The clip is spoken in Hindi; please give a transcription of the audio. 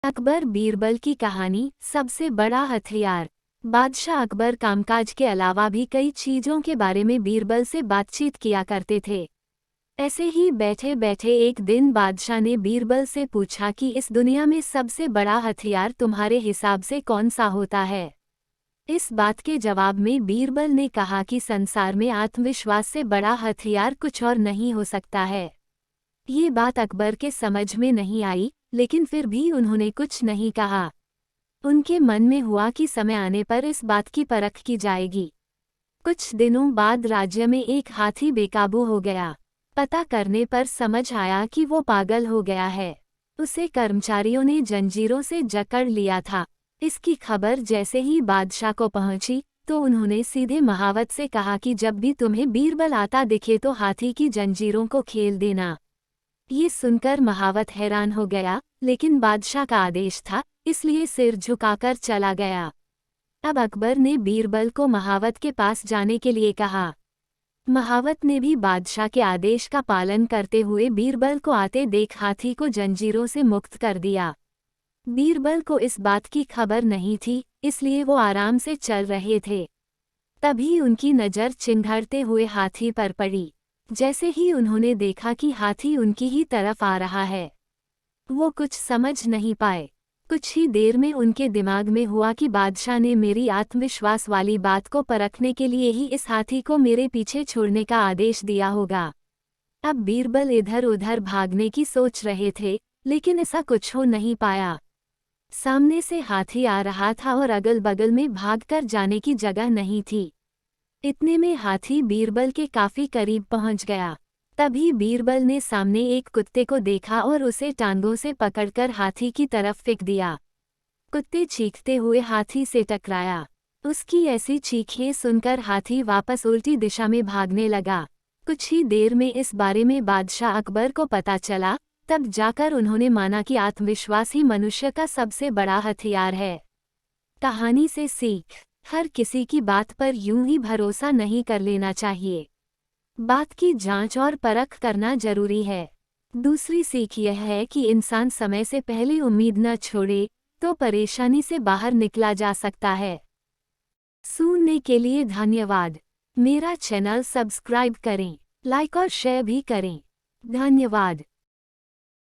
अकबर बीरबल की कहानी। सबसे बड़ा हथियार। बादशाह अकबर कामकाज के अलावा भी कई चीजों के बारे में बीरबल से बातचीत किया करते थे। ऐसे ही बैठे बैठे एक दिन बादशाह ने बीरबल से पूछा कि इस दुनिया में सबसे बड़ा हथियार तुम्हारे हिसाब से कौन सा होता है। इस बात के जवाब में बीरबल ने कहा कि संसार में आत्मविश्वास से बड़ा हथियार कुछ और नहीं हो सकता है। ये बात अकबर के समझ में नहीं आई, लेकिन फिर भी उन्होंने कुछ नहीं कहा। उनके मन में हुआ कि समय आने पर इस बात की परख की जाएगी। कुछ दिनों बाद राज्य में एक हाथी बेकाबू हो गया। पता करने पर समझ आया कि वो पागल हो गया है। उसे कर्मचारियों ने जंजीरों से जकड़ लिया था। इसकी खबर जैसे ही बादशाह को पहुंची तो उन्होंने सीधे महावत से कहा कि जब भी तुम्हें बीरबल आता दिखे तो हाथी की जंजीरों को खेल देना। ये सुनकर महावत हैरान हो गया, लेकिन बादशाह का आदेश था, इसलिए सिर झुकाकर चला गया। अब अकबर ने बीरबल को महावत के पास जाने के लिए कहा। महावत ने भी बादशाह के आदेश का पालन करते हुए बीरबल को आते देख हाथी को जंजीरों से मुक्त कर दिया। बीरबल को इस बात की खबर नहीं थी, इसलिए वो आराम से चल रहे थे। तभी उनकी नज़र चिंघाड़ते हुए हाथी पर पड़ी। जैसे ही उन्होंने देखा कि हाथी उनकी ही तरफ आ रहा है, वो कुछ समझ नहीं पाए। कुछ ही देर में उनके दिमाग में हुआ कि बादशाह ने मेरी आत्मविश्वास वाली बात को परखने के लिए ही इस हाथी को मेरे पीछे छोड़ने का आदेश दिया होगा। अब बीरबल इधर उधर भागने की सोच रहे थे, लेकिन ऐसा कुछ हो नहीं पाया। सामने से हाथी आ रहा था और अगल बगल में भागकर जाने की जगह नहीं थी। इतने में हाथी बीरबल के काफी करीब पहुंच गया। तभी बीरबल ने सामने एक कुत्ते को देखा और उसे टांगों से पकड़कर हाथी की तरफ फेंक दिया। कुत्ते चीखते हुए हाथी से टकराया। उसकी ऐसी चीखें सुनकर हाथी वापस उल्टी दिशा में भागने लगा। कुछ ही देर में इस बारे में बादशाह अकबर को पता चला। तब जाकर उन्होंने माना कि आत्मविश्वास ही मनुष्य का सबसे बड़ा हथियार है। कहानी से सीख। हर किसी की बात पर यूं ही भरोसा नहीं कर लेना चाहिए। बात की जांच और परख करना जरूरी है। दूसरी सीख यह है कि इंसान समय से पहले उम्मीद न छोड़े तो परेशानी से बाहर निकला जा सकता है। सुनने के लिए धन्यवाद। मेरा चैनल सब्सक्राइब करें, लाइक और शेयर भी करें। धन्यवाद।